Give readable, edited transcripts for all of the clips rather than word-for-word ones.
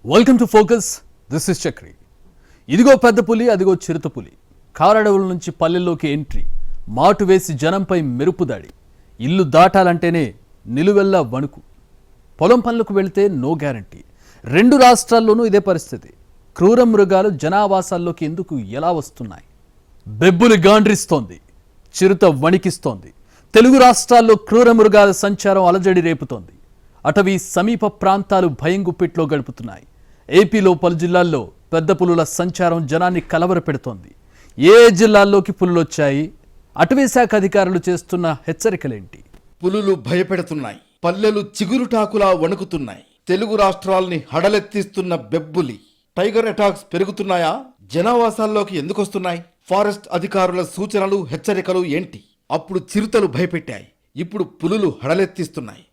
Welcome to focus. This is Chakri. ఇదిగో పెద్ద పులి, అదిగో చిరుత పులి. కారడవుల నుంచి పల్లెల్లోకి ఎంట్రీ, మాటు వేసి జనంపై మెరుపు దాడి. ఇల్లు దాటాలంటేనే నిలువెల్లా వణుకు. పొలం పనులకు వెళితే నో గ్యారంటీ. రెండు రాష్ట్రాల్లోనూ ఇదే పరిస్థితి. క్రూర మృగాలు జనావాసాల్లోకి ఎందుకు ఎలా వస్తున్నాయి? బెబ్బులి గాండ్రిస్తోంది, చిరుత వణికిస్తోంది. తెలుగు రాష్ట్రాల్లో క్రూర మృగాల సంచారం అలజడి రేపుతోంది. అటవీ సమీప ప్రాంతాలు భయం గుప్పిట్లో గడుపుతున్నాయి. ఏపీలో పలు జిల్లాల్లో పెద్ద పులుల సంచారం జనాన్ని కలవరపెడుతోంది. ఏ జిల్లాల్లోకి పులులొచ్చాయి? అటవీ శాఖ అధికారులు చేస్తున్న హెచ్చరికలేంటి? పులులు భయపెడుతున్నాయి, పల్లెలు చిగురుటాకులా వణుకుతున్నాయి. తెలుగు రాష్ట్రాల్ని హడలెత్తిస్తున్న బెబ్బులి టైగర్ అటాక్స్ పెరుగుతున్నాయా? జనావాసాల్లోకి ఎందుకొస్తున్నాయి? ఫారెస్ట్ అధికారుల సూచనలు, హెచ్చరికలు ఏంటి? అప్పుడు చిరుతలు భయపెట్టాయి, ఇప్పుడు పులులు హడలెత్తిస్తున్నాయి.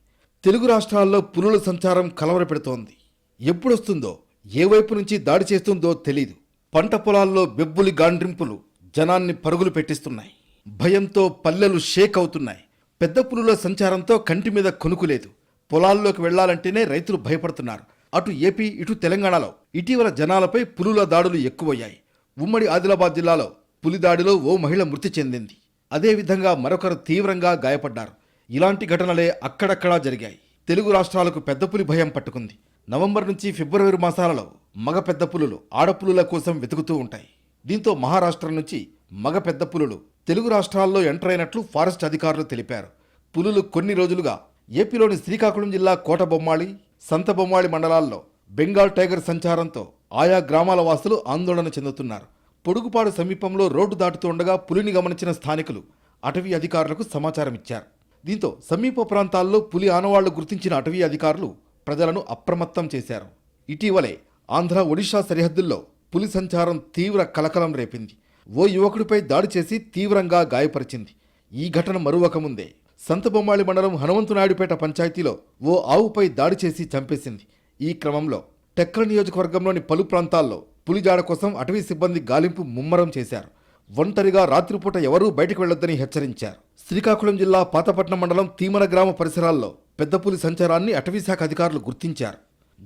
తెలుగు రాష్ట్రాల్లో పులుల సంచారం కలవరపెడుతోంది. ఎప్పుడొస్తుందో, ఏ వైపు నుంచి దాడి చేస్తుందో తెలీదు. పంట పొలాల్లో బెబ్బులి గాండ్రింపులు జనాన్ని పరుగులు పెట్టిస్తున్నాయి. భయంతో పల్లెలు షేక్ అవుతున్నాయి. పెద్ద పులుల సంచారంతో కంటి మీద కొనుకులేదు. పొలాల్లోకి వెళ్లాలంటేనే రైతులు భయపడుతున్నారు. అటు ఏపీ, ఇటు తెలంగాణలో ఇటీవల జనాలపై పులుల దాడులు ఎక్కువయ్యాయి. ఉమ్మడి ఆదిలాబాద్ జిల్లాలో పులి దాడిలో ఓ మహిళ మృతి చెందింది. అదేవిధంగా మరొకరు తీవ్రంగా గాయపడ్డారు. ఇలాంటి ఘటనలే అక్కడక్కడా జరిగాయి. తెలుగు రాష్ట్రాలకు పెద్ద పులి భయం పట్టుకుంది. నవంబర్ నుంచి ఫిబ్రవరి మాసాలలో మగ పెద్ద పులులు ఆడపులుల కోసం వెతుకుతూ ఉంటాయి. దీంతో మహారాష్ట్ర నుంచి మగ పెద్ద పులులు తెలుగు రాష్ట్రాల్లో ఎంటర్ అయినట్లు ఫారెస్ట్ అధికారులు తెలిపారు. పులులు కొన్ని రోజులుగా ఏపీలోని శ్రీకాకుళం జిల్లా కోటబొమ్మాళి, సంతబొమ్మాళి మండలాల్లో బెంగాల్ టైగర్ సంచారంతో ఆయా గ్రామాల వాసులు ఆందోళన చెందుతున్నారు. పొడుగుపాడు సమీపంలో రోడ్డు దాటుతూ ఉండగా పులిని గమనించిన స్థానికులు అటవీ అధికారులకు సమాచారం ఇచ్చారు. దీంతో సమీప ప్రాంతాల్లో పులి ఆనవాళ్లు గుర్తించిన అటవీ అధికారులు ప్రజలను అప్రమత్తం చేశారు. ఇటీవలే ఆంధ్ర, ఒడిషా సరిహద్దుల్లో పులి సంచారం తీవ్ర కలకలం రేపింది. ఓ యువకుడిపై దాడి చేసి తీవ్రంగా గాయపరిచింది. ఈ ఘటన మరువకముందే సంతబొమ్మాళి మండలం హనుమంతునాయుడుపేట పంచాయతీలో ఓ ఆవుపై దాడి చేసి చంపేసింది. ఈ క్రమంలో టెక్కల నియోజకవర్గంలోని పలు ప్రాంతాల్లో పులిజాడ కోసం అటవీ సిబ్బంది గాలింపు ముమ్మరం చేశారు. ఒంటరిగా రాత్రిపూట ఎవరూ బయటకు వెళ్లొద్దని హెచ్చరించారు. శ్రీకాకుళం జిల్లా పాతపట్నం మండలం తీమన గ్రామ పరిసరాల్లో పెద్ద పులి సంచారాన్ని అటవీశాఖ అధికారులు గుర్తించారు.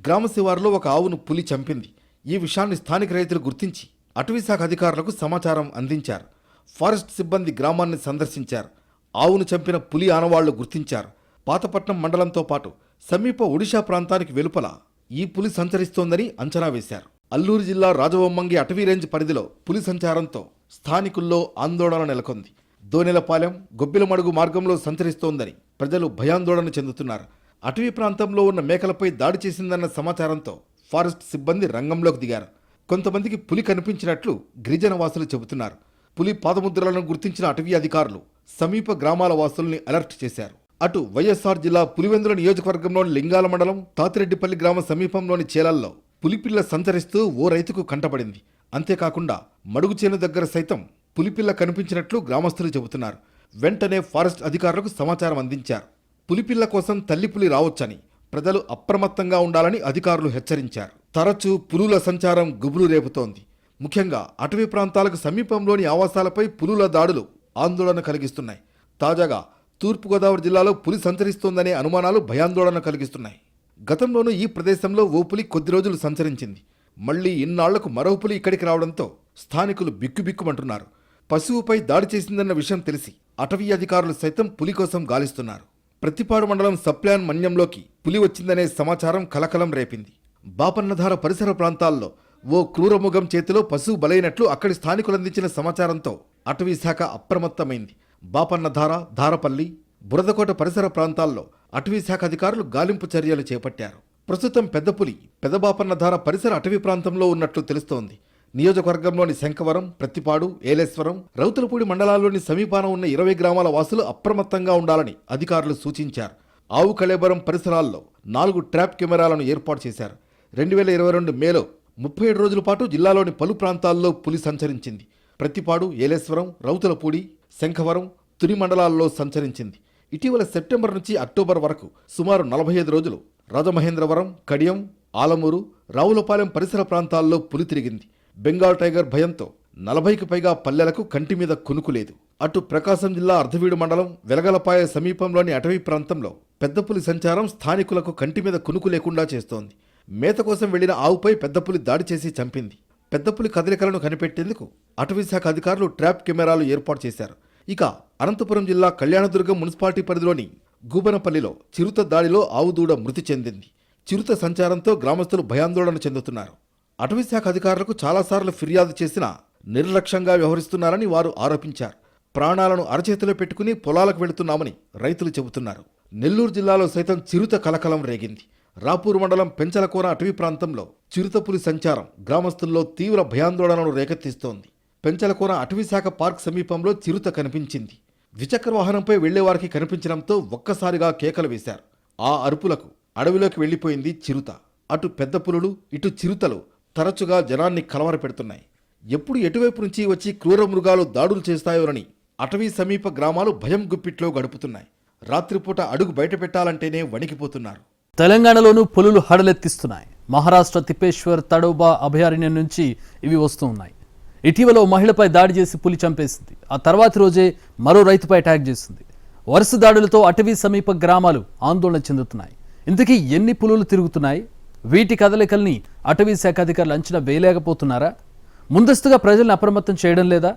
గ్రామ శివారులో ఒక ఆవును పులి చంపింది. ఈ విషయాన్ని స్థానిక రైతులు గుర్తించి అటవీశాఖ అధికారులకు సమాచారం అందించారు. ఫారెస్ట్ సిబ్బంది గ్రామాన్ని సందర్శించారు. ఆవును చంపిన పులి ఆనవాళ్లు గుర్తించారు. పాతపట్నం మండలంతో పాటు సమీప ఒడిషా ప్రాంతానికి వెలుపల ఈ పులి సంచరిస్తోందని అంచనా వేశారు. అల్లూరు జిల్లా రాజవొమ్మంగి అటవీ రేంజ్ పరిధిలో పులి సంచారంతో స్థానికుల్లో ఆందోళన నెలకొంది. దోనెలపాలెం, గొబ్బిలమడుగు మార్గంలో సంచరిస్తోందని ప్రజలు భయాందోళన చెందుతున్నారు. అటవీ ప్రాంతంలో ఉన్న మేకలపై దాడి చేసిందన్న సమాచారంతో ఫారెస్ట్ సిబ్బంది రంగంలోకి దిగారు. కొంతమందికి పులి కనిపించినట్లు గిరిజన వాసులు చెబుతున్నారు. పులి పాదముద్రలను గుర్తించిన అటవీ అధికారులు సమీప గ్రామాల వాసుల్ని అలర్ట్ చేశారు. అటు వైఎస్ఆర్ జిల్లా పులివెందుల నియోజకవర్గంలోని లింగాల మండలం తాతిరెడ్డిపల్లి గ్రామ సమీపంలోని చేలల్లో పులిపిల్ల సంచరిస్తూ ఓ రైతుకు కంటపడింది. అంతేకాకుండా మడుగు చేను దగ్గర సైతం పులిపిల్ల కనిపించినట్లు గ్రామస్తులు చెబుతున్నారు. వెంటనే ఫారెస్ట్ అధికారులకు సమాచారం అందించారు. పులిపిల్ల కోసం తల్లి పులి రావచ్చని, ప్రజలు అప్రమత్తంగా ఉండాలని అధికారులు హెచ్చరించారు. తరచూ పులుల సంచారం గుబులు రేపుతోంది. ముఖ్యంగా అటవీ ప్రాంతాలకు సమీపంలోని ఆవాసాలపై పులుల దాడులు ఆందోళన కలిగిస్తున్నాయి. తాజాగా తూర్పుగోదావరి జిల్లాలో పులి సంచరిస్తోందనే అనుమానాలు భయాందోళన కలిగిస్తున్నాయి. గతంలోనూ ఈ ప్రదేశంలో ఓ పులి కొద్ది రోజులు సంచరించింది. మళ్లీ ఇన్నాళ్లకు మరో పులి ఇక్కడికి రావడంతో స్థానికులు బిక్కుబిక్కుమంటున్నారు. పశువుపై దాడి చేసిందన్న విషయం తెలిసి అటవీ అధికారులు సైతం పులి కోసం గాలిస్తున్నారు. ప్రతిపాడు మండలం సప్లాన్ మన్యంలోకి పులి వచ్చిందనే సమాచారం కలకలం రేపింది. బాపన్నధార పరిసర ప్రాంతాల్లో ఓ క్రూరముగం చేతిలో పశువు బలైనట్లు అక్కడి స్థానికులు అందించిన సమాచారంతో అటవీ శాఖ అప్రమత్తమైంది. బాపన్నధార, ధారపల్లి, బురదకోట పరిసర ప్రాంతాల్లో అటవీ శాఖ అధికారులు గాలింపు చర్యలు చేపట్టారు. ప్రస్తుతం పెద్ద పులి పెదబాపన్నధార పరిసర అటవీ ప్రాంతంలో ఉన్నట్లు తెలుస్తోంది. నియోజకవర్గంలోని శంఖవరం, ప్రతిపాడు, ఏలేశ్వరం, రౌతులపూడి మండలాల్లోని సమీపాన ఉన్న 20 గ్రామాల వాసులు అప్రమత్తంగా ఉండాలని అధికారులు సూచించారు. ఆవు కళేబరం పరిసరాల్లో 4 ట్రాప్ కెమెరాలను ఏర్పాటు చేశారు. 2022 మేలో 37 రోజుల పాటు జిల్లాలోని పలు ప్రాంతాల్లో పులి సంచరించింది. ప్రతిపాడు, ఏలేశ్వరం, రౌతులపూడి, శంఖవరం, తుని మండలాల్లో సంచరించింది. ఇటీవల సెప్టెంబర్ నుంచి అక్టోబర్ వరకు సుమారు 45 రోజులు రాజమహేంద్రవరం, కడియం, ఆలమూరు, రావులపాలెం పరిసర ప్రాంతాల్లో పులి తిరిగింది. బెంగాల్ టైగర్ భయంతో 40కి పైగా పల్లెలకు కంటి మీద కునుకులేదు. అటు ప్రకాశం జిల్లా అర్ధవీడు మండలం వెలగలపాయ సమీపంలోని అటవీ ప్రాంతంలో పెద్దపులి సంచారం స్థానికులకు కంటి మీద కునుకు లేకుండా చేస్తోంది. మేత కోసం వెళ్లిన ఆవుపై పెద్దపులి దాడి చేసి చంపింది. పెద్దపులి కదలికలను కనిపెట్టేందుకు అటవీశాఖ అధికారులు ట్రాప్ కెమెరాలు ఏర్పాటు చేశారు. ఇక అనంతపురం జిల్లా కళ్యాణదుర్గం మున్సిపాలిటీ పరిధిలోని గూబనపల్లిలో చిరుత దాడిలో ఆవు దూడ మృతి చెందింది. చిరుత సంచారంతో గ్రామస్తులు భయాందోళన చెందుతున్నారు. అటవీశాఖ అధికారులకు చాలాసార్లు ఫిర్యాదు చేసినా నిర్లక్ష్యంగా వ్యవహరిస్తున్నారని వారు ఆరోపించారు. ప్రాణాలను అరచేతిలో పెట్టుకుని పొలాలకు వెళుతున్నామని రైతులు చెబుతున్నారు. నెల్లూరు జిల్లాలో సైతం చిరుత కలకలం రేగింది. రాపూర్ మండలం పెంచలకోన అటవీ ప్రాంతంలో చిరుతపులి సంచారం గ్రామస్తుల్లో తీవ్ర భయాందోళనను రేకెత్తిస్తోంది. పెంచలకోన అటవీశాఖ పార్క్ సమీపంలో చిరుత కనిపించింది. ద్విచక్ర వాహనంపై వెళ్లేవారికి కనిపించడంతో ఒక్కసారిగా కేకలు వేశారు. ఆ అరుపులకు అడవిలోకి వెళ్లిపోయింది చిరుత. అటు పెద్ద పులులు ఇటు చిరుతలు తరచుగా జనాన్ని కలవరపెడుతున్నాయి. ఎప్పుడు ఎటువైపు నుంచి వచ్చి క్రూర మృగాలు దాడులు చేస్తాయోనని అటవీ సమీప గ్రామాలు భయం గుప్పిట్లో గడుపుతున్నాయి. రాత్రిపూట అడుగు బయట పెట్టాలంటేనే వణికిపోతున్నారు. తెలంగాణలోనూ పులులు హడలెత్తిస్తున్నాయి. మహారాష్ట్ర తిప్పేశ్వర్ తడోబా అభయారణ్యం నుంచి ఇవి వస్తూ ఉన్నాయి. ఇటీవల ఓ మహిళపై దాడి చేసి పులి చంపేసింది. ఆ తర్వాతి రోజే మరో రైతుపై అటాక్ చేసింది. వరుస దాడులతో అటవీ సమీప గ్రామాలు ఆందోళన చెందుతున్నాయి. ఇంతకీ ఎన్ని పులులు తిరుగుతున్నాయి? వీటి కదలికల్ని అటవీ శాఖ అధికారులు అంచనా వేయలేకపోతున్నారా? ముందస్తుగా ప్రజల్ని అప్రమత్తం చేయడం లేదా?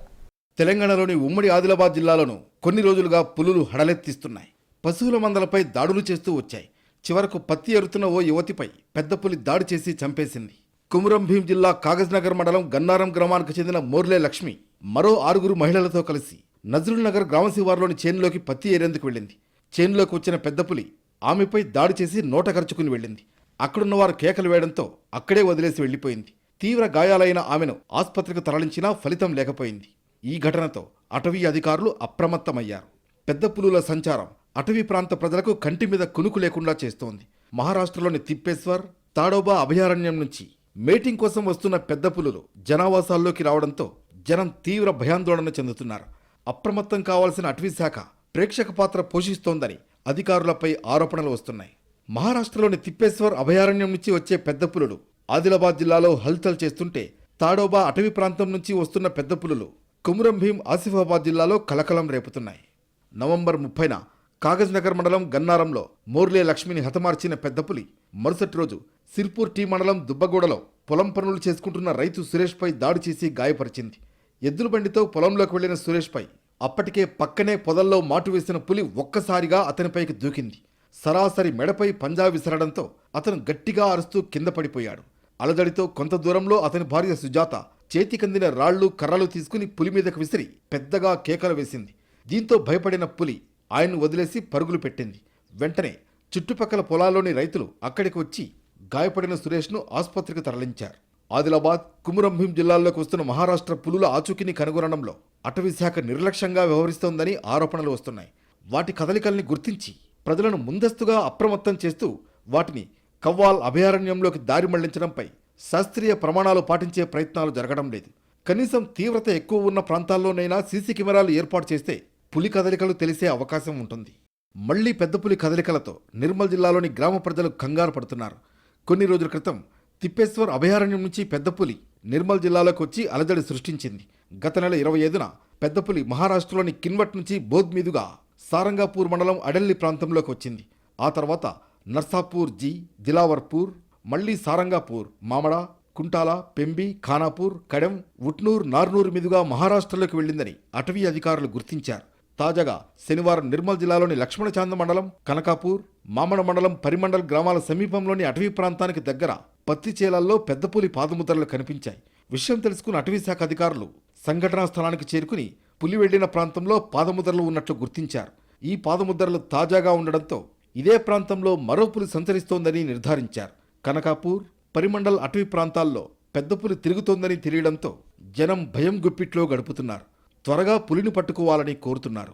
తెలంగాణలోని ఉమ్మడి ఆదిలాబాద్ జిల్లాలోనూ కొన్ని రోజులుగా పులులు హడలెత్తిస్తున్నాయి. పశువుల మందలపై దాడులు చేస్తూ వచ్చాయి. చివరకు పత్తి ఎరుతున్న ఓ యువతిపై పెద్ద పులి దాడి చేసి చంపేసింది. కుమురం భీం జిల్లా కాగజ్నగర్ మండలం గన్నారం గ్రామానికి చెందిన మోర్లే లక్ష్మి మరో 6 మహిళలతో కలిసి నజ్రుల్ నగర్ గ్రామ శివారులోని చేనులోకి పత్తి ఏరేందుకు వెళ్ళింది. చేనులోకి వచ్చిన పెద్ద పులి ఆమెపై దాడి చేసి నోట కరుచుకుని వెళ్ళింది. అక్కడున్నవారు కేకలు వేయడంతో అక్కడే వదిలేసి వెళ్లిపోయింది. తీవ్ర గాయాలైన ఆమెను ఆసుపత్రికి తరలించినా ఫలితం లేకపోయింది. ఈ ఘటనతో అటవీ అధికారులు అప్రమత్తమయ్యారు. పెద్ద పులుల సంచారం అటవీ ప్రాంత ప్రజలకు కంటి మీద కునుకు లేకుండా చేస్తోంది. మహారాష్ట్రలోని తిప్పేశ్వర్ తాడోబా అభయారణ్యం నుంచి మేటింగ్ కోసం వస్తున్న పెద్ద పులులు జనావాసాల్లోకి రావడంతో జనం తీవ్ర భయాందోళన చెందుతున్నారు. అప్రమత్తం కావాల్సిన అటవీ శాఖ ప్రేక్షక పాత్ర పోషిస్తోందని అధికారులపై ఆరోపణలు వస్తున్నాయి. మహారాష్ట్రలోని తిప్పేశ్వర్ అభయారణ్యం నుంచి వచ్చే పెద్ద పులులు ఆదిలాబాద్ జిల్లాలో హల్చల్ చేస్తుంటే, తాడోబా అటవీ ప్రాంతం నుంచి వస్తున్న పెద్ద పులులు కుమురం భీం ఆసిఫాబాద్ జిల్లాలో కలకలం రేపుతున్నాయి. నవంబర్ 30న కాగజ్నగర్ మండలం గన్నారంలో మోర్లే లక్ష్మిని హతమార్చిన పెద్ద పులి మరుసటి రోజు సిర్పూర్ టీ మండలం దుబ్బగూడలో పొలం పనులు చేసుకుంటున్న రైతు సురేష్పై దాడి చేసి గాయపరిచింది. ఎద్దుల బండితో పొలంలోకి వెళ్లిన సురేష్పై అప్పటికే పక్కనే పొదల్లో మాటు వేసిన పులి ఒక్కసారిగా అతనిపైకి దూకింది. సరాసరి మెడపై పంజా విసరడంతో అతను గట్టిగా అరుస్తూ కింద పడిపోయాడు. అలజడితో కొంత దూరంలో అతని భార్య సుజాత చేతికందిన రాళ్లు కర్రలు తీసుకుని పులి మీదకు విసిరి పెద్దగా కేకలు వేసింది. దీంతో భయపడిన పులి ఆయన్ను వదిలేసి పరుగులు పెట్టింది. వెంటనే చుట్టుపక్కల పొలాల్లోని రైతులు అక్కడికి వచ్చి గాయపడిన సురేష్ను ఆసుపత్రికి తరలించారు. ఆదిలాబాద్, కుమురం భీం జిల్లాల్లోకి వస్తున్న మహారాష్ట్ర పులుల ఆచూకీని కనుగొనడంలో అటవీ శాఖ నిర్లక్ష్యంగా వ్యవహరిస్తోందని ఆరోపణలు వస్తున్నాయి. వాటి కదలికల్ని గుర్తించి ప్రజలను ముందస్తుగా అప్రమత్తం చేస్తూ వాటిని కవ్వాల్ అభయారణ్యంలోకి దారి మళ్లించడంపై శాస్త్రీయ ప్రమాణాలు పాటించే ప్రయత్నాలు జరగడం లేదు. కనీసం తీవ్రత ఎక్కువ ఉన్న ప్రాంతాల్లోనైనా సీసీ కెమెరాలు ఏర్పాటు చేస్తే పులి కదలికలు తెలిసే అవకాశం ఉంటుంది. మళ్లీ పెద్ద పులి కదలికలతో నిర్మల్ జిల్లాలోని గ్రామ ప్రజలు కంగారు పడుతున్నారు. కొన్ని రోజుల క్రితం తిప్పేశ్వర్ అభయారణ్యం నుంచి పెద్ద పులి నిర్మల్ జిల్లాలోకి వచ్చి అలజడి సృష్టించింది. గత నెల 25న పెద్ద పులి మహారాష్ట్రలోని కిన్వట్ నుంచి బోధ్ మీదుగా సారంగాపూర్ మండలం అడెల్లి ప్రాంతంలోకి వచ్చింది. ఆ తర్వాత నర్సాపూర్ జీ, దిలావర్పూర్, మళ్లీ సారంగాపూర్, మామడ, కుంటాల, పెంబి, ఖానాపూర్, కడెం, ఉట్నూర్, నార్నూర్ మీదుగా మహారాష్ట్రలోకి వెళ్లిందని అటవీ అధికారులు గుర్తించారు. తాజాగా శనివారం నిర్మల్ జిల్లాలోని లక్ష్మణచాంద మండలం, కనకాపూర్, మామడ మండలం పరిమండల్ గ్రామాల సమీపంలోని అటవీ ప్రాంతానికి దగ్గర పత్తి చేలల్లో పెద్ద పులి పాదముద్రలు కనిపించాయి. విషయం తెలుసుకున్న అటవీ శాఖ అధికారులు సంఘటనా స్థలానికి చేరుకుని పులి వెళ్లిన ప్రాంతంలో పాదముద్రలు ఉన్నట్లు గుర్తించారు. ఈ పాదముద్రలు తాజాగా ఉండడంతో ఇదే ప్రాంతంలో మరో పులి సంచరిస్తోందని నిర్ధారించారు. కనకాపూర్, పరిమండల్ అటవీ ప్రాంతాల్లో పెద్ద పులి తిరుగుతోందని తెలియడంతో జనం భయం గుప్పిట్లో గడుపుతున్నారు. త్వరగా పులిని పట్టుకోవాలని కోరుతున్నారు.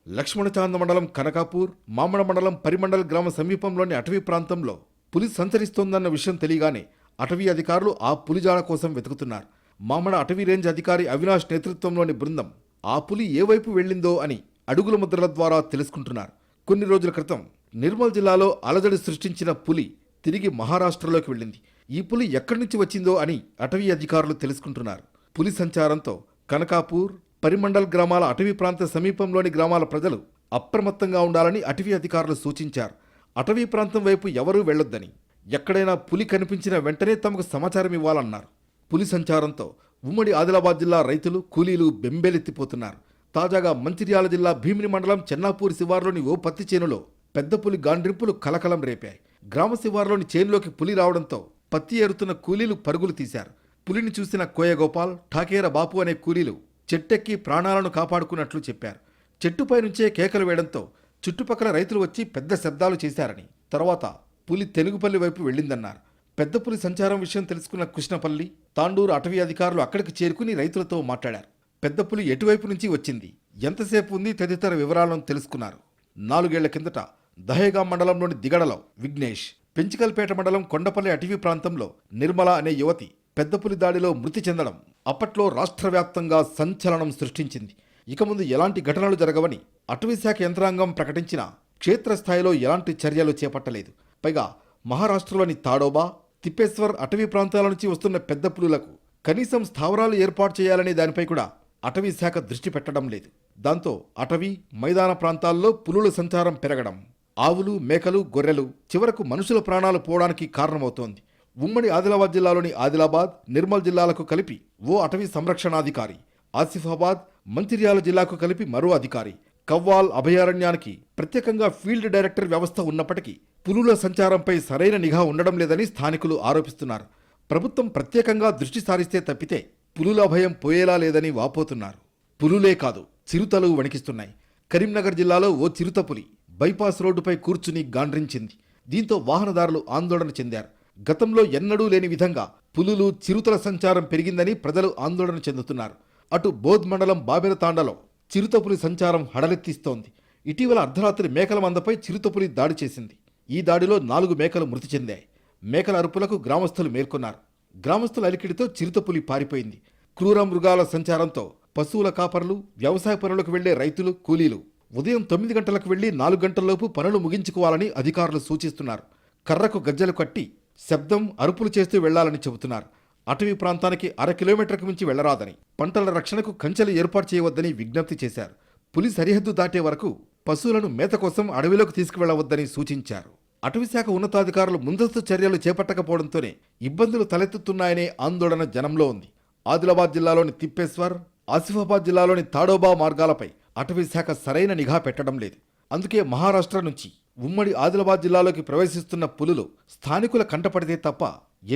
లక్ష్మణచాంద మండలం కనకాపూర్, మామడ మండలం పరిమండల్ గ్రామ సమీపంలోని అటవీ ప్రాంతంలో పులి సంచరిస్తోందన్న విషయం తెలియగానే అటవీ అధికారులు ఆ పులిజాడ కోసం వెతుకుతున్నారు. మామడ అటవీ రేంజ్ అధికారి అవినాష్ నేతృత్వంలోని బృందం ఆ పులి ఏ వైపు వెళ్ళిందో అని అడుగుల ముద్రల ద్వారా తెలుసుకుంటున్నారు. కొన్ని రోజుల క్రితం నిర్మల్ జిల్లాలో అలజడి సృష్టించిన పులి తిరిగి మహారాష్ట్రలోకి వెళ్ళింది. ఈ పులి ఎక్కడి నుంచి వచ్చిందో అని అటవీ అధికారులు తెలుసుకుంటున్నారు. పులి సంచారంతో కనకాపూర్, పరిమండల్ గ్రామాల అటవీ ప్రాంత సమీపంలోని గ్రామాల ప్రజలు అప్రమత్తంగా ఉండాలని అటవీ అధికారులు సూచించారు. అటవీ ప్రాంతం వైపు ఎవరూ వెళ్లొద్దని, ఎక్కడైనా పులి కనిపించిన వెంటనే తమకు సమాచారం ఇవ్వాలన్నారు. పులి సంచారంతో ఉమ్మడి ఆదిలాబాద్ జిల్లా రైతులు కూలీలు బెంబేలెత్తిపోతున్నారు. తాజాగా మంచిర్యాల జిల్లా భీమిని మండలం చెన్నాపూర్ శివార్లోని ఓ పత్తి చేనులో పెద్ద పులి గాండ్రింపులు కలకలం రేపాయి. గ్రామ శివార్లోని చేనులోకి పులి రావడంతో పత్తి ఏరుతున్న కూలీలు పరుగులు తీశారు. పులిని చూసిన కోయగోపాల్, ఠాకేర బాపు అనే కూలీలు చెట్టెక్కి ప్రాణాలను కాపాడుకున్నట్లు చెప్పారు. చెట్టుపై నుంచే కేకలు వేయడంతో చుట్టుపక్కల రైతులు వచ్చి పెద్ద శబ్దాలు చేశారని, తర్వాత పులి తెనుగుపల్లి వైపు వెళ్ళిందన్నారు. పెద్ద పులి సంచారం విషయం తెలుసుకున్న కృష్ణపల్లి, తాండూరు అటవీ అధికారులు అక్కడికి చేరుకుని రైతులతో మాట్లాడారు. పెద్ద పులి ఎటువైపు నుంచి వచ్చింది, ఎంతసేపు ఉంది తదితర వివరాలను తెలుసుకున్నారు. 4 ఏళ్ల కిందట దహేగాం మండలంలోని దిగడలో విఘ్నేష్, పెంచికల్పేట మండలం కొండపల్లి అటవీ ప్రాంతంలో నిర్మల అనే యువతి పెద్దపులి దాడిలో మృతి చెందడం అప్పట్లో రాష్ట్ర వ్యాప్తంగా సంచలనం సృష్టించింది. ఇక ముందు ఎలాంటి ఘటనలు జరగవని అటవీశాఖ యంత్రాంగం ప్రకటించినా క్షేత్రస్థాయిలో ఎలాంటి చర్యలు చేపట్టలేదు. పైగా మహారాష్ట్రలోని తాడోబా, తిప్పేశ్వర్ అటవీ ప్రాంతాల నుంచి వస్తున్న పెద్ద పులులకు కనీసం స్థావరాలు ఏర్పాటు చేయాలనే దానిపై కూడా అటవీశాఖ దృష్టి పెట్టడం లేదు. దాంతో అటవీ, మైదాన ప్రాంతాల్లో పులుల సంచారం పెరగడం, ఆవులు, మేకలు, గొర్రెలు చివరకు మనుషుల ప్రాణాలు పోవడానికి కారణమవుతోంది. ఉమ్మడి ఆదిలాబాద్ జిల్లాలోని ఆదిలాబాద్, నిర్మల్ జిల్లాలకు కలిపి ఓ అటవీ సంరక్షణాధికారి, ఆసిఫాబాద్, మంచిర్యాల జిల్లాకు కలిపి మరో అధికారి, కవ్వాల్ అభయారణ్యానికి ప్రత్యేకంగా ఫీల్డ్ డైరెక్టర్ వ్యవస్థ ఉన్నప్పటికీ పులుల సంచారంపై సరైన నిఘా ఉండడం లేదని స్థానికులు ఆరోపిస్తున్నారు. ప్రభుత్వం ప్రత్యేకంగా దృష్టి సారిస్తే తప్పితే పులుల భయం పోయేలా లేదని వాపోతున్నారు. పులులే కాదు, చిరుతలు వణికిస్తున్నాయి. కరీంనగర్ జిల్లాలో ఓ చిరుత పులి బైపాస్ రోడ్డుపై కూర్చుని గాండ్రించింది. దీంతో వాహనదారులు ఆందోళన చెందారు. గతంలో ఎన్నడూ లేని విధంగా పులులు, చిరుతల సంచారం పెరిగిందని ప్రజలు ఆందోళన చెందుతున్నారు. అటు బోధ్ మండలం బాబెరతాండలో చిరుతపులి సంచారం హడలెత్తిస్తోంది. ఇటీవల అర్ధరాత్రి మేకల మందపై చిరుతపులి దాడి చేసింది. ఈ దాడిలో 4 మేకలు మృతి చెందాయి. మేకల అరుపులకు గ్రామస్తులు మేల్కొన్నారు. గ్రామస్తుల అలికిడితో చిరుతపులి పారిపోయింది. క్రూర మృగాల సంచారంతో పశువుల కాపరులు, వ్యవసాయ పనులకు వెళ్లే రైతులు, కూలీలు ఉదయం 9 గంటలకు వెళ్లి 4 గంటల్లోపు పనులు ముగించుకోవాలని అధికారులు సూచిస్తున్నారు. కర్రకు గజ్జలు కట్టి శబ్దం, అరుపులు చేస్తూ వెళ్లాలని చెబుతున్నారు. అటవీ ప్రాంతానికి 1/2 కిలోమీటర్కు మించి వెళ్లరాదని, పంటల రక్షణకు కంచెలు ఏర్పాటు చేయవద్దని విజ్ఞప్తి చేశారు. పులి సరిహద్దు దాటే వరకు పశువులను మేత కోసం అడవిలోకి తీసుకువెళ్లవద్దని సూచించారు. అటవీశాఖ ఉన్నతాధికారులు ముందస్తు చర్యలు చేపట్టకపోవడంతోనే ఇబ్బందులు తలెత్తుతున్నాయనే ఆందోళన జనంలో ఉంది. ఆదిలాబాద్ జిల్లాలోని తిప్పేశ్వర్, ఆసిఫాబాద్ జిల్లాలోని తాడోబా మార్గాలపై అటవీశాఖ సరైన నిఘా పెట్టడం లేదు. అందుకే మహారాష్ట్ర నుంచి ఉమ్మడి ఆదిలాబాద్ జిల్లాలోకి ప్రవేశిస్తున్న పులులు స్థానికుల కంటపడితే తప్ప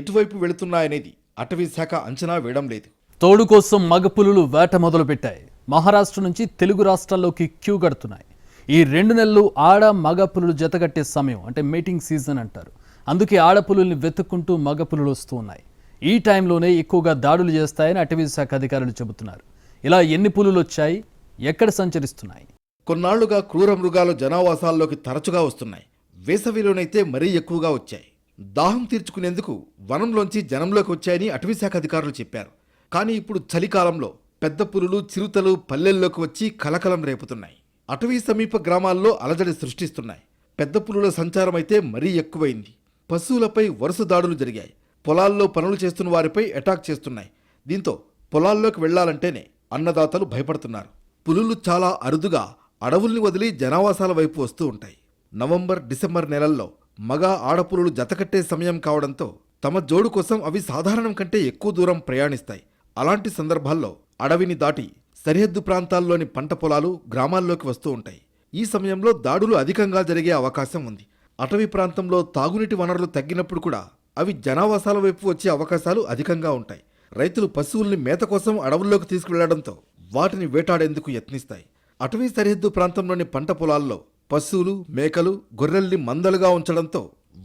ఎటువైపు వెళుతున్నాయనేది అటవీశాఖ అంచనా వేయడం లేదు. తోడు కోసం మగ పులులు వేట మొదలుపెట్టాయి. మహారాష్ట్ర నుంచి తెలుగు రాష్ట్రాల్లోకి క్యూ కడుతున్నాయి. ఈ 2 నెలలు ఆడ మగ పులులు జతగట్టే సమయం, అంటే మీటింగ్ సీజన్ అంటారు. అందుకే ఆడపులుల్ని వెతుక్కుంటూ మగ పులులు వస్తూ ఉన్నాయి. ఈ టైంలోనే ఎక్కువగా దాడులు చేస్తాయని అటవీశాఖ అధికారులు చెబుతున్నారు. ఇలా ఎన్ని పులులు వచ్చాయి, ఎక్కడ సంచరిస్తున్నాయి? కొన్నాళ్లుగా క్రూర మృగాలు జనావాసాల్లోకి తరచుగా వస్తున్నాయి. వేసవిలోనైతే మరీ ఎక్కువగా వచ్చాయి. దాహం తీర్చుకునేందుకు వనంలోంచి జనంలోకి వచ్చాయని అటవీశాఖ అధికారులు చెప్పారు. కానీ ఇప్పుడు చలికాలంలో పెద్ద పులులు, చిరుతలు పల్లెల్లోకి వచ్చి కలకలం రేపుతున్నాయి. అటవీ సమీప గ్రామాల్లో అలజడి సృష్టిస్తున్నాయి. పెద్ద పులుల సంచారం అయితే మరీ ఎక్కువైంది. పశువులపై వరుస దాడులు జరిగాయి. పొలాల్లో పనులు చేస్తున్న వారిపై అటాక్ చేస్తున్నాయి. దీంతో పొలాల్లోకి వెళ్లాలంటేనే అన్నదాతలు భయపడుతున్నారు. పులులు చాలా అరుదుగా అడవుల్ని వదిలి జనావాసాల వైపు వస్తూ ఉంటాయి. నవంబర్, డిసెంబర్ నెలల్లో మగ, ఆడపులులు జతకట్టే సమయం కావడంతో తమ జోడు కోసం అవి సాధారణం కంటే ఎక్కువ దూరం ప్రయాణిస్తాయి. అలాంటి సందర్భాల్లో అడవిని దాటి సరిహద్దు ప్రాంతాల్లోని పంట పొలాలు, గ్రామాల్లోకి వస్తూ ఉంటాయి. ఈ సమయంలో దాడులు అధికంగా జరిగే అవకాశం ఉంది. అటవీ ప్రాంతంలో తాగునీటి వనరులు తగ్గినప్పుడు కూడా అవి జనావాసాల వైపు వచ్చే అవకాశాలు అధికంగా ఉంటాయి. రైతులు పశువుల్ని మేత కోసం అడవుల్లోకి తీసుకువెళ్లడంతో వాటిని వేటాడేందుకు యత్నిస్తాయి. అటవీ సరిహద్దు ప్రాంతంలోని పంట పొలాల్లో పశువులు, మేకలు, గొర్రెల్ని మందలుగా ఉంచడంతో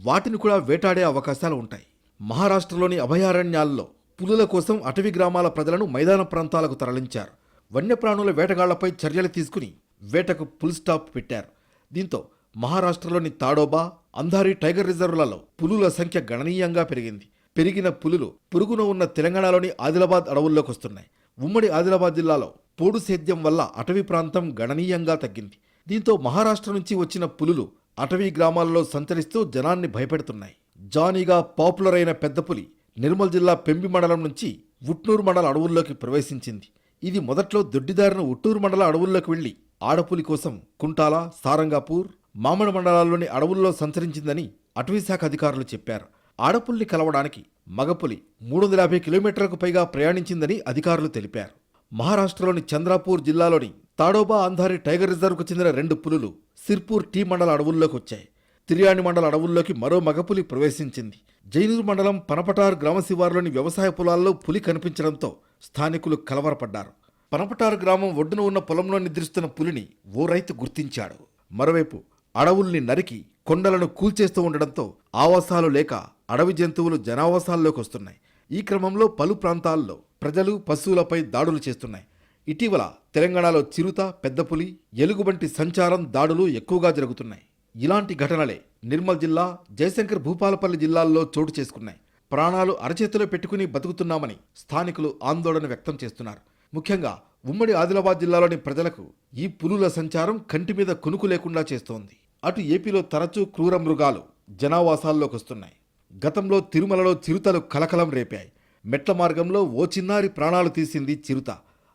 వాటిని కూడా వేటాడే అవకాశాలు ఉంటాయి. మహారాష్ట్రలోని అభయారణ్యాల్లో పులుల కోసం అటవీ గ్రామాల ప్రజలను మైదాన ప్రాంతాలకు తరలించారు. వన్యప్రాణుల వేటగాళ్లపై చర్యలు తీసుకుని వేటకు ఫుల్ స్టాప్ పెట్టారు. దీంతో మహారాష్ట్రలోని తాడోబా, అంధారి టైగర్ రిజర్వులలో పులుల సంఖ్య గణనీయంగా పెరిగింది. పెరిగిన పులులు పొరుగున ఉన్న తెలంగాణలోని ఆదిలాబాద్ అడవుల్లోకి వస్తున్నాయి. ఉమ్మడి ఆదిలాబాద్ జిల్లాలో పోడు సేద్యం వల్ల అటవీ ప్రాంతం గణనీయంగా తగ్గింది. దీంతో మహారాష్ట్ర నుంచి వచ్చిన పులులు అటవీ గ్రామాల్లో సంచరిస్తూ జనాన్ని భయపెడుతున్నాయి. జానీగా పాపులర్ అయిన పెద్ద పులి నిర్మల్ జిల్లా పెంబి మండలం నుంచి ఉట్నూరు మండల అడవుల్లోకి ప్రవేశించింది. ఇది మొదట్లో దొడ్డిదారిన ఉట్టూరు మండల అడవుల్లోకి వెళ్లి ఆడపులి కోసం కుంటాల, సారంగాపూర్, మామడ మండలాల్లోని అడవుల్లో సంచరించిందని అటవీశాఖ అధికారులు చెప్పారు. ఆడపుల్ని కలవడానికి మగపులి 350 కిలోమీటర్లకు పైగా ప్రయాణించిందని అధికారులు తెలిపారు. మహారాష్ట్రలోని చంద్రాపూర్ జిల్లాలోని తాడోబా అంధారి టైగర్ రిజర్వ్కు చెందిన 2 పులులు సిర్పూర్ టీ మండల అడవుల్లోకి వచ్చాయి. తిర్యాణి మండల అడవుల్లోకి మరో మగపులి ప్రవేశించింది. జైనూర్ మండలం పనపటార్ గ్రామ శివారులోని వ్యవసాయ పొలాల్లో పులి కనిపించడంతో స్థానికులు కలవరపడ్డారు. పనపటార్ గ్రామం ఒడ్డున ఉన్న పొలంలో నిద్రిస్తున్న పులిని ఓ రైతు గుర్తించాడు. మరోవైపు అడవుల్ని నరికి కొండలను కూల్చేస్తూ ఉండడంతో ఆవాసాలు లేక అడవి జంతువులు జనావాసాల్లోకి వస్తున్నాయి. ఈ క్రమంలో పలు ప్రాంతాల్లో ప్రజలు పశువులపై దాడులు చేస్తున్నాయి. ఇటీవల తెలంగాణలో చిరుత, పెద్దపులి, ఎలుగుబంటి సంచారం, దాడులు ఎక్కువగా జరుగుతున్నాయి. ఇలాంటి ఘటనలే నిర్మల్ జిల్లా, జయశంకర్ భూపాలపల్లి జిల్లాల్లో చోటు చేసుకున్నాయి. ప్రాణాలు అరచేతిలో పెట్టుకుని బతుకుతున్నామని స్థానికులు ఆందోళన వ్యక్తం చేస్తున్నారు. ముఖ్యంగా ఉమ్మడి ఆదిలాబాద్ జిల్లాలోని ప్రజలకు ఈ పులుల సంచారం కంటి మీద కునుకు లేకుండా చేస్తోంది. అటు ఏపీలో తరచూ క్రూర మృగాలు జనావాసాల్లోకి వస్తున్నాయి. గతంలో తిరుమలలో చిరుతలు కలకలం రేపాయి. మెట్ల మార్గంలో ఓ చిన్నారి ప్రాణాలు తీసింది చిరుత.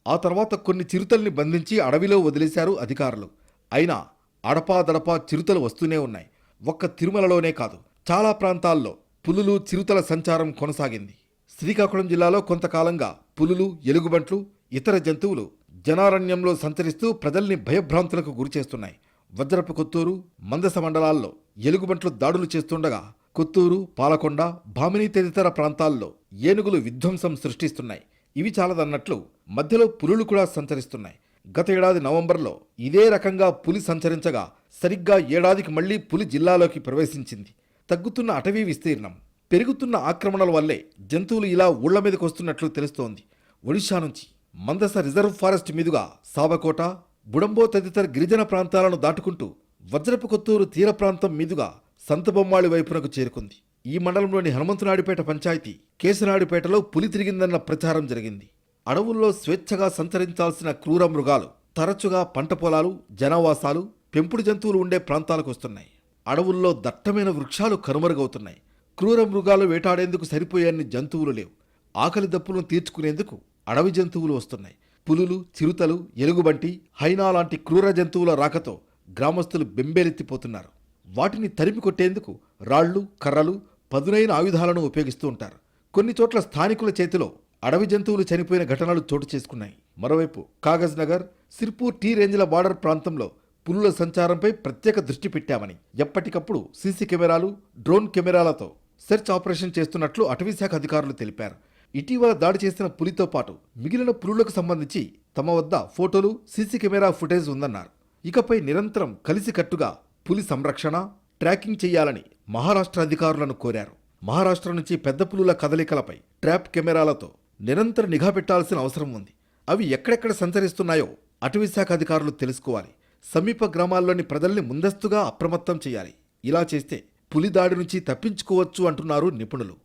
ఆ తర్వాత కొన్ని చిరుతల్ని బంధించి అడవిలో వదిలేశారు అధికారులు. అయినా అడపాదడపా చిరుతలు వస్తూనే ఉన్నాయి. ఒక్క తిరుమలలోనే కాదు, చాలా ప్రాంతాల్లో పులులు, చిరుతల సంచారం కొనసాగింది. శ్రీకాకుళం జిల్లాలో కొంతకాలంగా పులులు, ఎలుగుబంట్లు, ఇతర జంతువులు జనారణ్యంలో సంచరిస్తూ ప్రజల్ని భయభ్రాంతులకు గురిచేస్తున్నాయి. వజ్రపు కొత్తూరు, మందస మండలాల్లో ఎలుగుబంట్లు దాడులు చేస్తుండగా కొత్తూరు, పాలకొండ, భామిని తదితర ప్రాంతాల్లో ఏనుగులు విధ్వంసం సృష్టిస్తున్నాయి. ఇవి చాలదన్నట్లు మధ్యలో పులులు కూడా సంచరిస్తున్నాయి. గత ఏడాది నవంబర్లో ఇదే రకంగా పులి సంచరించగా సరిగ్గా ఏడాదికి మళ్లీ పులి జిల్లాలోకి ప్రవేశించింది. తగ్గుతున్న అటవీ విస్తీర్ణం, పెరుగుతున్న ఆక్రమణల వల్లే జంతువులు ఇలా ఊళ్ల మీదకు వస్తున్నట్లు తెలుస్తోంది. ఒడిషా నుంచి మందస రిజర్వ్ ఫారెస్ట్ మీదుగా సాబకోట, బుడంబో తదితర గిరిజన ప్రాంతాలను దాటుకుంటూ వజ్రపు కొత్తూరు తీర ప్రాంతం మీదుగా సంతబొమ్మాళి వైపునకు చేరుకుంది. ఈ మండలంలోని హనుమంతునాడిపేట పంచాయతీ కేశనాడిపేటలో పులి తిరిగిందన్న ప్రచారం జరిగింది. అడవుల్లో స్వేచ్ఛగా సంచరించాల్సిన క్రూర మృగాలు తరచుగా పంట పొలాలు, జనావాసాలు, పెంపుడు జంతువులు ఉండే ప్రాంతాలకు వస్తున్నాయి. అడవుల్లో దట్టమైన వృక్షాలు కనుమరుగవుతున్నాయి. క్రూర మృగాలు వేటాడేందుకు సరిపోయేన్ని జంతువులు లేవు. ఆకలి దప్పులను తీర్చుకునేందుకు అడవి జంతువులు వస్తున్నాయి. పులులు, చిరుతలు, ఎలుగుబంటి, హైనా లాంటి క్రూర జంతువుల రాకతో గ్రామస్తులు బెంబేలెత్తిపోతున్నారు. వాటిని తరిమి కొట్టేందుకు రాళ్లు, కర్రలు, పదునైన ఆయుధాలను ఉపయోగిస్తూ ఉంటారు. కొన్ని చోట్ల స్థానికుల చేతిలో అడవి జంతువులు చనిపోయిన ఘటనలు చోటు చేసుకున్నాయి. మరోవైపు కాగజ్ నగర్, సిర్పూర్ టీ రేంజ్ల బార్డర్ ప్రాంతంలో పులుల సంచారంపై ప్రత్యేక దృష్టి పెట్టామని ఎప్పటికప్పుడు సీసీ కెమెరాలు, డ్రోన్ కెమెరాలతో సెర్చ్ ఆపరేషన్ చేస్తున్నట్లు అటవీశాఖ అధికారులు తెలిపారు. ఇటీవల దాడి చేసిన పులితో పాటు మిగిలిన పులులకు సంబంధించి తమ వద్ద ఫోటోలు, సీసీ కెమెరా ఫుటేజ్ ఉందన్నారు. ఇకపై నిరంతరం కలిసికట్టుగా పులి సంరక్షణ, ట్రాకింగ్ చేయాలని మహారాష్ట్ర అధికారులను కోరారు. మహారాష్ట్ర నుంచి పెద్ద పులుల కదలికలపై ట్రాప్ కెమెరాలతో నిరంతర నిఘా పెట్టాల్సిన అవసరం ఉంది. అవి ఎక్కడెక్కడ సంచరిస్తున్నాయో అటవీశాఖ అధికారులు తెలుసుకోవాలి. సమీప గ్రామాల్లోని ప్రజల్ని ముందస్తుగా అప్రమత్తం చేయాలి. ఇలా చేస్తే పులి దాడి నుంచి తప్పించుకోవచ్చు అంటున్నారు నిపుణులు.